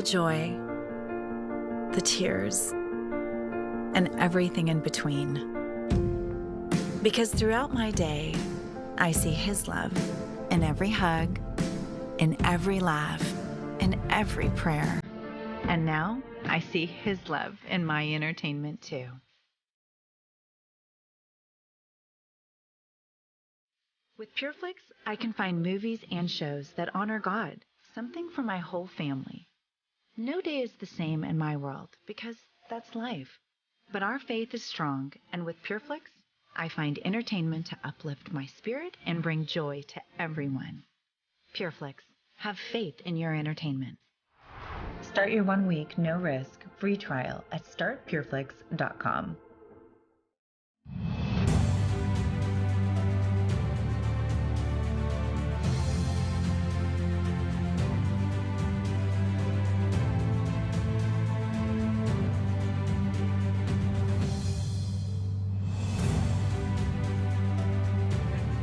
The joy, the tears, and everything in between. Because throughout my day, I see His love in every hug, in every laugh, in every prayer. And now I see His love in my entertainment too. With PureFlix, I can find movies and shows that honor God, something for my whole family. No day is the same in my world because that's life. But our faith is strong, and with PureFlix, I find entertainment to uplift my spirit and bring joy to everyone. PureFlix, have faith in your entertainment. Start your 1 week, no risk, free trial at startpureflix.com.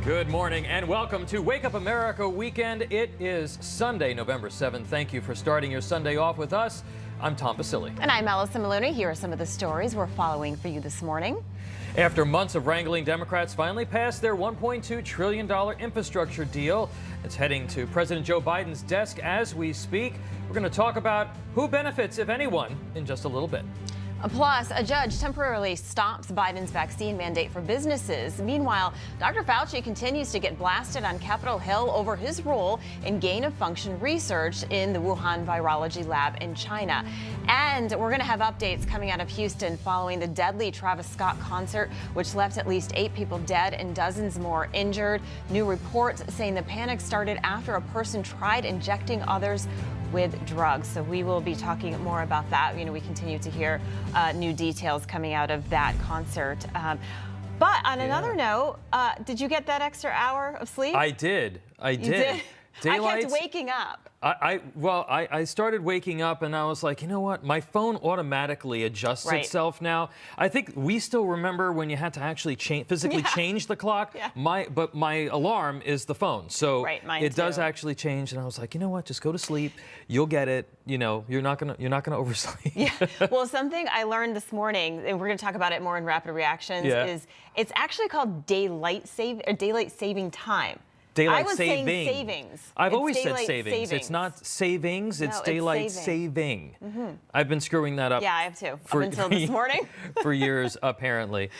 Good morning and welcome to Wake Up America Weekend. It is Sunday, November 7th. Thank you for starting your Sunday off with us. I'm Tom Basile. And I'm Allison Maloney. Here are some of the stories we're following for you this morning. After months of wrangling, Democrats finally passed their $1.2 trillion infrastructure deal. It's heading to President Joe Biden's desk as we speak. We're going to talk about who benefits, if anyone, in just a little bit. Plus, a judge temporarily stops Biden's vaccine mandate for businesses. Meanwhile, Dr. Fauci continues to get blasted on Capitol Hill over his role in gain-of-function research in the Wuhan virology lab in China. And we're going to have updates coming out of Houston following the deadly Travis Scott concert, which left at least 8 people dead and dozens more injured. New reports saying the panic started after a person tried injecting others with drugs. So we will be talking more about that. We continue to hear new details coming out of that concert. But on another note, did you get that extra hour of sleep? I did. You did? I kept waking up. I started waking up and I was like, you know what? My phone automatically adjusts itself now. I think we still remember when you had to actually physically change the clock. Yeah. But my alarm is the phone, so it does actually change. And I was like, you know what? Just go to sleep. You'll get it. You're not gonna oversleep. Yeah. Well, something I learned this morning, and we're gonna talk about it more in rapid reactions, is it's actually called daylight saving time. Daylight saving. Saying savings. I've always said savings. It's not savings, it's daylight saving. Mm-hmm. I've been screwing that up. Yeah, I have too. Up until this morning. For years, apparently.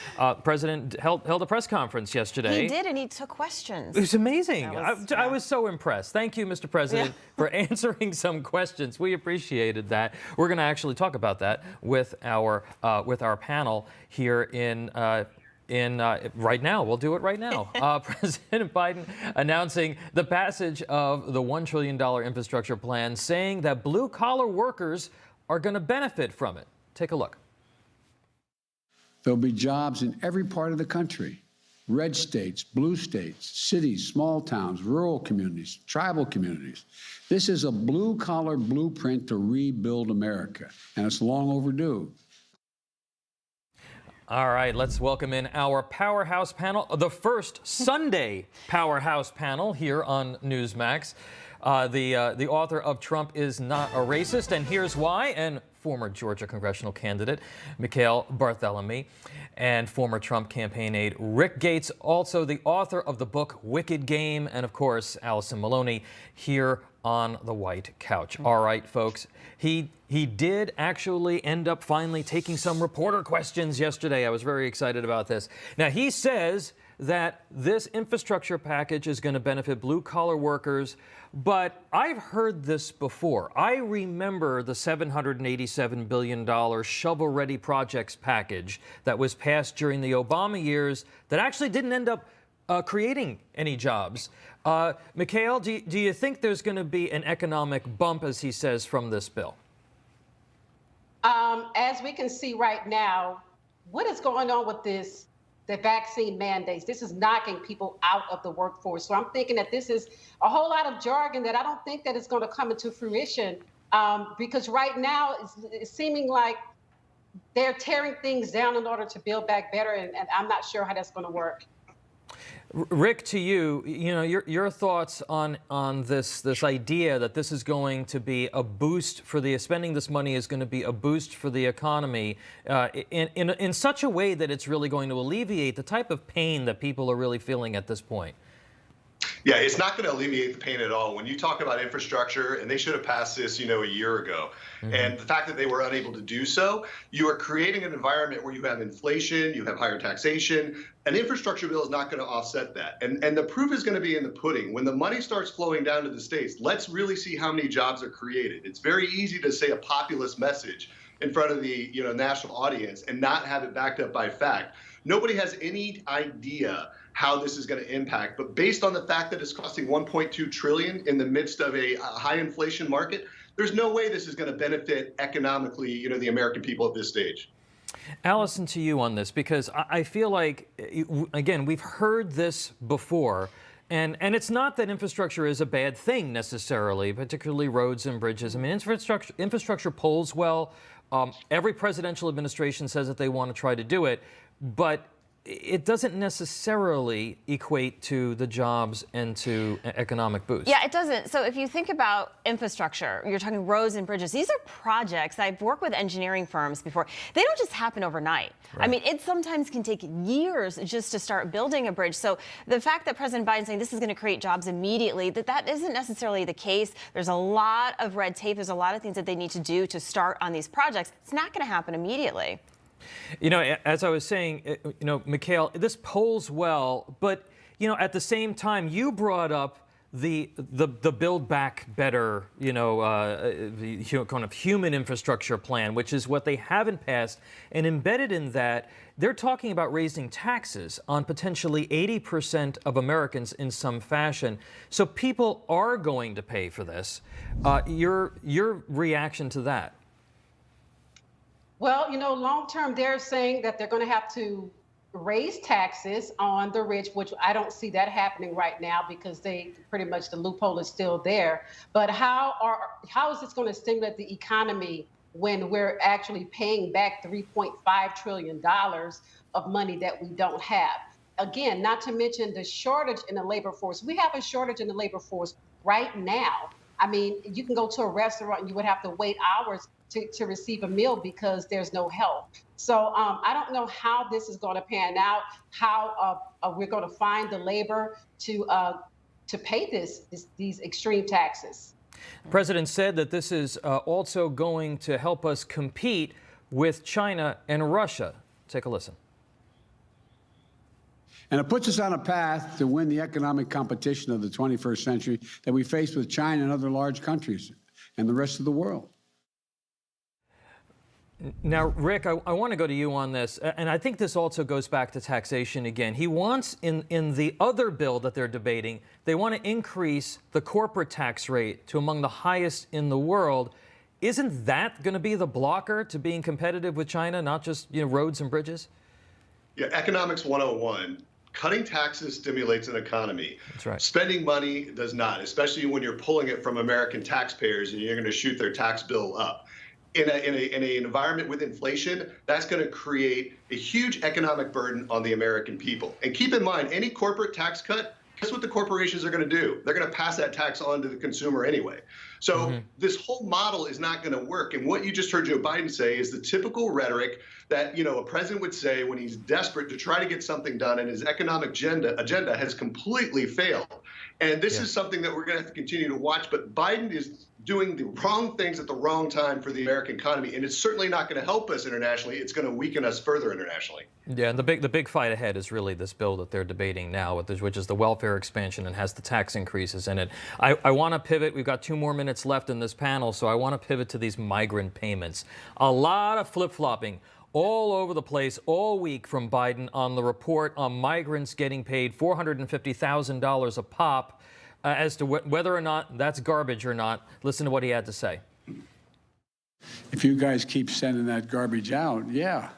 President held a press conference yesterday. He did, and he took questions. It was amazing. I was so impressed. Thank you, Mr. President, for answering some questions. We appreciated that. We're going to actually talk about that with our panel here right now. We'll do it right now. President Biden announcing the passage of the $1 trillion infrastructure plan, saying that blue-collar workers are going to benefit from it. Take a look. There'll be jobs in every part of the country. Red states, blue states, cities, small towns, rural communities, tribal communities. This is a blue-collar blueprint to rebuild America, and it's long overdue. All right, let's welcome in our Powerhouse panel, the first Sunday Powerhouse panel here on Newsmax. The author of Trump is Not a Racist, and Here's Why, and former Georgia congressional candidate Mikhail Barthelemy, and former Trump campaign aide Rick Gates, also the author of the book Wicked Game, and of course, Allison Maloney here on the White Couch. All right, folks, he did actually end up finally taking some reporter questions yesterday. I was very excited about this. Now, he says that this infrastructure package is going to benefit blue-collar workers, but I've heard this before. I remember the $787 billion shovel-ready projects package that was passed during the Obama years that actually didn't end up creating any jobs. Mikhail, do you think there's going to be an economic bump, as he says, from this bill? As we can see right now, what is going on with the vaccine mandates? This is knocking people out of the workforce. So I'm thinking that this is a whole lot of jargon that I don't think that is going to come into fruition because right now it's seeming like they're tearing things down in order to build back better, and I'm not sure how that's going to work. Rick, to you, your thoughts on this idea that this is going to be a boost for spending this money is going to be a boost for the economy in such a way that it's really going to alleviate the type of pain that people are really feeling at this point. Yeah, it's not going to alleviate the pain at all. When you talk about infrastructure, and they should have passed this, a year ago, and the fact that they were unable to do so, you are creating an environment where you have inflation, you have higher taxation. An infrastructure bill is not going to offset that. And the proof is going to be in the pudding. When the money starts flowing down to the states, let's really see how many jobs are created. It's very easy to say a populist message in front of the national audience and not have it backed up by fact. Nobody has any idea how this is going to impact, but based on the fact that it's costing $1.2 trillion in the midst of a high inflation market, there's no way this is going to benefit economically, the American people at this stage. Allison, to you on this, because I feel like, again, we've heard this before, and it's not that infrastructure is a bad thing necessarily, particularly roads and bridges. I mean, infrastructure polls well. Every presidential administration says that they want to try to do it, but it doesn't necessarily equate to the jobs and to economic boost. Yeah, it doesn't. So if you think about infrastructure, you're talking roads and bridges. These are projects. I've worked with engineering firms before. They don't just happen overnight. Right. I mean, it sometimes can take years just to start building a bridge. So the fact that President Biden's saying this is going to create jobs immediately, that isn't necessarily the case. There's a lot of red tape. There's a lot of things that they need to do to start on these projects. It's not going to happen immediately. As I was saying, Mikhail, this polls well, but, at the same time, you brought up the Build Back Better, the kind of human infrastructure plan, which is what they haven't passed. And embedded in that, they're talking about raising taxes on potentially 80% of Americans in some fashion. So people are going to pay for this. Your reaction to that? Well, long term, they're saying that they're going to have to raise taxes on the rich, which I don't see that happening right now because the loophole is still there. But how is this going to stimulate the economy when we're actually paying back $3.5 trillion of money that we don't have? Again, not to mention the shortage in the labor force. We have a shortage in the labor force right now. I mean, you can go to a restaurant and you would have to wait hours to receive a meal because there's no help. So I don't know how this is going to pan out, how we're going to find the labor to pay these extreme taxes. The president said that this is also going to help us compete with China and Russia. Take a listen. And it puts us on a path to win the economic competition of the 21st century that we face with China and other large countries and the rest of the world. Now, Rick, I want to go to you on this, and I think this also goes back to taxation again. He wants, in the other bill that they're debating, they want to increase the corporate tax rate to among the highest in the world. Isn't that going to be the blocker to being competitive with China, not just roads and bridges? Yeah, Economics 101. Cutting taxes stimulates an economy. That's right. Spending money does not, especially when you're pulling it from American taxpayers and you're going to shoot their tax bill up. In an environment with inflation, that's going to create a huge economic burden on the American people. And keep in mind, any corporate tax cut, guess what the corporations are going to do? They're going to pass that tax on to the consumer anyway. So this whole model is not going to work. And what you just heard Joe Biden say is the typical rhetoric that a president would say when he's desperate to try to get something done, and his economic agenda has completely failed. And this is something that we're going to have to continue to watch. But Biden is doing the wrong things at the wrong time for the American economy, and it's certainly not going to help us internationally. It's going to weaken us further internationally. Yeah, and the big fight ahead is really this bill that they're debating now, which is the welfare expansion and has the tax increases in it. I want to pivot. We've got 2 more minutes left in this panel, so I want to pivot to these migrant payments. A lot of flip-flopping all over the place all week from Biden on the report on migrants getting paid $450,000 a pop. As to whether or not that's garbage or not. Listen to what he had to say. If you guys keep sending that garbage out, yeah,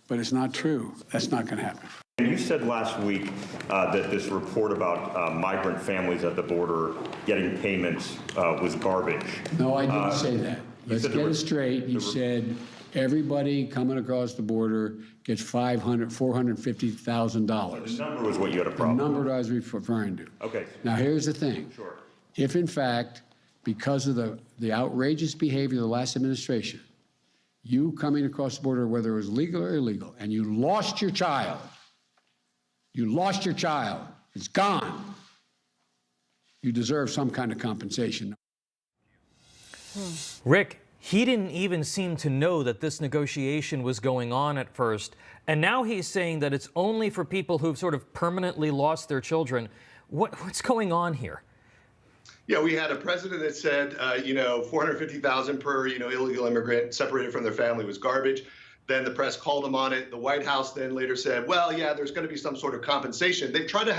but it's not true. That's not going to happen. You said last week that this report about migrant families at the border getting payments was garbage. No, I didn't say that. Let's get it straight. You said everybody coming across the border gets $450,000. The number was what you had a problem The number I was referring to. Okay. Now, here's the thing. Sure. If, in fact, because of the outrageous behavior of the last administration, you coming across the border, whether it was legal or illegal, and you lost your child, it's gone, you deserve some kind of compensation. Rick, he didn't even seem to know that this negotiation was going on at first, and now he's saying that it's only for people who've sort of permanently lost their children. What's going on here? Yeah, we had a president that said, 450,000 per, illegal immigrant separated from their family was garbage. Then the press called him on it. The White House then later said, well, yeah, there's going to be some sort of compensation. They tried to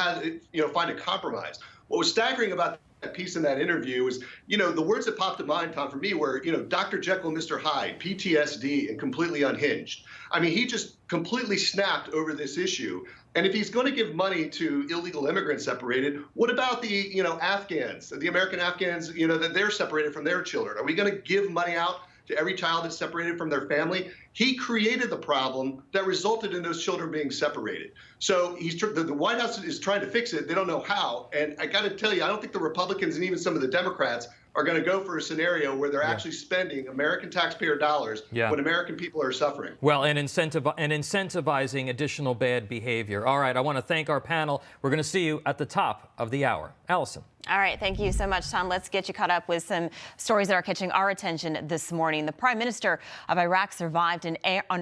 find a compromise. What was staggering about that piece in that interview was, the words that popped to mind, Tom, for me were, Dr. Jekyll and Mr. Hyde, PTSD, and completely unhinged. I mean, he just completely snapped over this issue. And if he's going to give money to illegal immigrants separated, what about the, Afghans, the American Afghans, that they're separated from their children? Are we going to give money out to every child that's separated from their family? He created the problem that resulted in those children being separated. So the White House is trying to fix it. They don't know how. And I got to tell you, I don't think the Republicans and even some of the Democrats are going to go for a scenario where they're actually spending American taxpayer dollars when American people are suffering. Well, and incentivizing additional bad behavior. All right, I want to thank our panel. We're going to see you at the top of the hour. Allison. All right, thank you so much, Tom. Let's get you caught up with some stories that are catching our attention this morning. The Prime Minister of Iraq survived an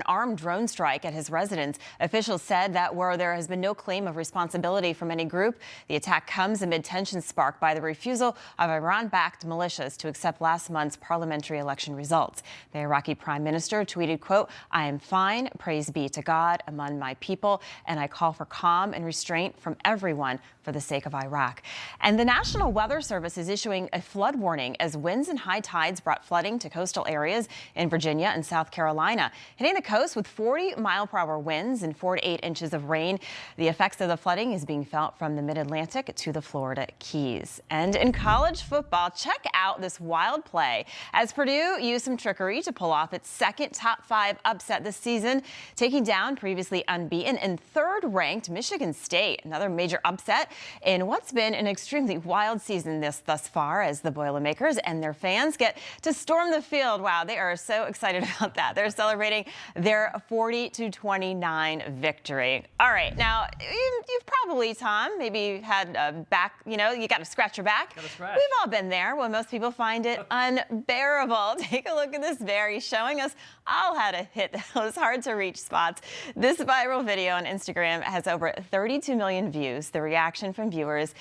armed drone strike at his residence. Officials said that where there has been no claim of responsibility from any group, the attack comes amid tensions sparked by the refusal of Iran-backed militias to accept last month's parliamentary election results. The Iraqi Prime Minister tweeted, quote, "I am fine, praise be to God among my people, and I call for calm and restraint from everyone for the sake of Iraq." And the National Weather Service is issuing a flood warning as winds and high tides brought flooding to coastal areas in Virginia and South Carolina, hitting the coast with 40-mile-per-hour winds and 4 to 8 inches of rain. The effects of the flooding is being felt from the mid-Atlantic to the Florida Keys. And in college football, check out this wild play as Purdue used some trickery to pull off its second top-5 upset this season, taking down previously unbeaten and third-ranked Michigan State. Another major upset in what's been an extremely wild season thus far, as the Boilermakers and their fans get to storm the field. Wow, they are so excited about that. They're celebrating their 40-29 victory. All right, now you've probably, Tom, maybe had a back, you got to scratch your back. We've all been there when most people find it unbearable. Take a look at this bear. He's showing us all how to hit those hard to reach spots. This viral video on Instagram has over 32 million views. The reaction from viewers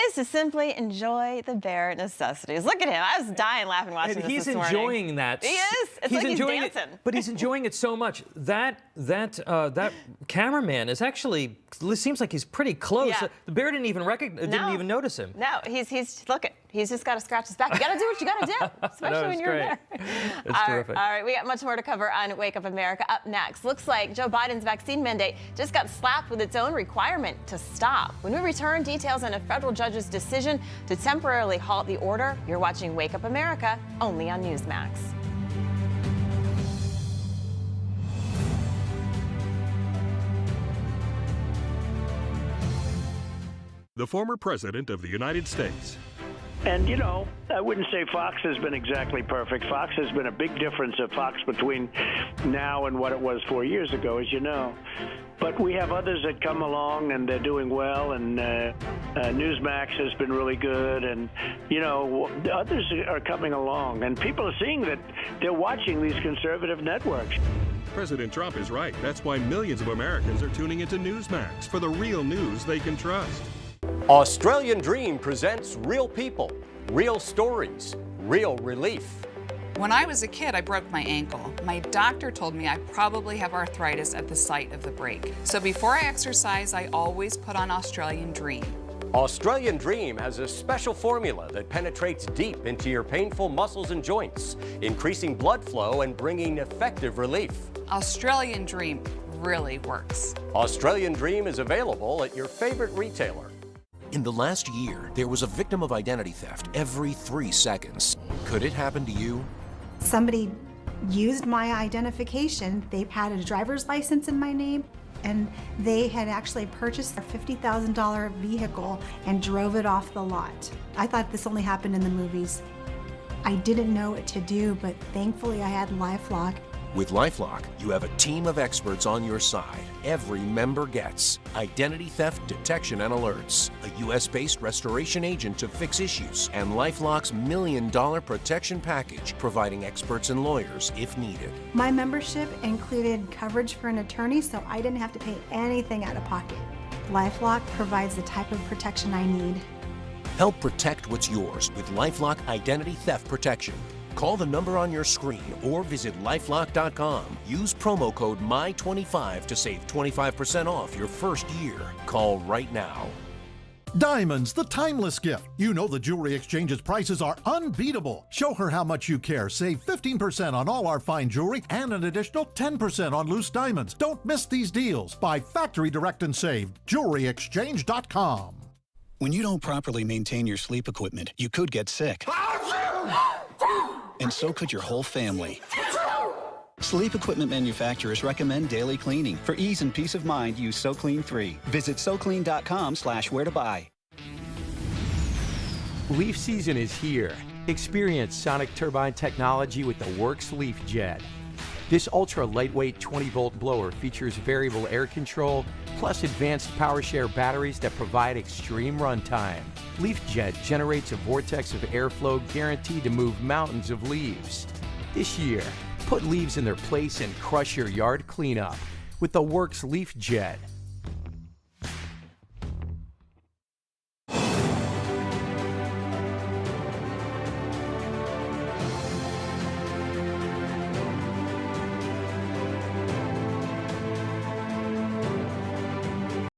is to simply enjoy the bare necessities. Look at him. I was dying laughing watching this he's this morning. enjoying that. He is. It's like he's dancing. But he's enjoying it so much. That cameraman is actually, it seems like he's pretty close. Yeah. The bear didn't even notice him. No, he's looking. He's just got to scratch his back. You got to do what you got to do, especially when you're there. It's terrific. All right, we got much more to cover on Wake Up America up next. Looks like Joe Biden's vaccine mandate just got slapped with its own requirement to stop. When we return, details on a federal judge's decision to temporarily halt the order. You're watching Wake Up America, only on Newsmax. The former president of the United States. And, I wouldn't say Fox has been exactly perfect. Fox has been a big difference of Fox between now and what it was 4 years ago, as you know. But we have others that come along, and they're doing well, and Newsmax has been really good, and, others are coming along. And people are seeing that they're watching these conservative networks. President Trump is right. That's why millions of Americans are tuning into Newsmax for the real news they can trust. Australian Dream presents real people, real stories, real relief. When I was a kid, I broke my ankle. My doctor told me I probably have arthritis at the site of the break. So before I exercise, I always put on Australian Dream. Australian Dream has a special formula that penetrates deep into your painful muscles and joints, increasing blood flow and bringing effective relief. Australian Dream really works. Australian Dream is available at your favorite retailer. In the last year, there was a victim of identity theft every 3 seconds. Could it happen to you? Somebody used my identification. They had a driver's license in my name, and they had actually purchased a $50,000 vehicle and drove it off the lot. I thought this only happened in the movies. I didn't know what to do, but thankfully I had LifeLock. With LifeLock, you have a team of experts on your side. Every member gets identity theft detection and alerts, a US-based restoration agent to fix issues, and LifeLock's $1 million protection package, providing experts and lawyers if needed. My membership included coverage for an attorney, so I didn't have to pay anything out of pocket. LifeLock provides the type of protection I need. Help protect what's yours with LifeLock Identity Theft Protection. Call the number on your screen or visit lifelock.com. Use promo code MY25 to save 25% off your first year. Call right now. Diamonds, the timeless gift. You know the Jewelry Exchange's prices are unbeatable. Show her how much you care. Save 15% on all our fine jewelry and an additional 10% on loose diamonds. Don't miss these deals. Buy factory direct and save. JewelryExchange.com. When you don't properly maintain your sleep equipment, you could get sick. And so could your whole family. Sleep equipment manufacturers recommend daily cleaning. For ease and peace of mind, use SoClean 3. Visit SoClean.com/where-to-buy. Leaf season is here. Experience sonic turbine technology with the Works Leaf Jet. This ultra-lightweight 20-volt blower features variable air control, plus advanced PowerShare batteries that provide extreme runtime. LeafJet generates a vortex of airflow guaranteed to move mountains of leaves. This year, put leaves in their place and crush your yard cleanup with the Works LeafJet.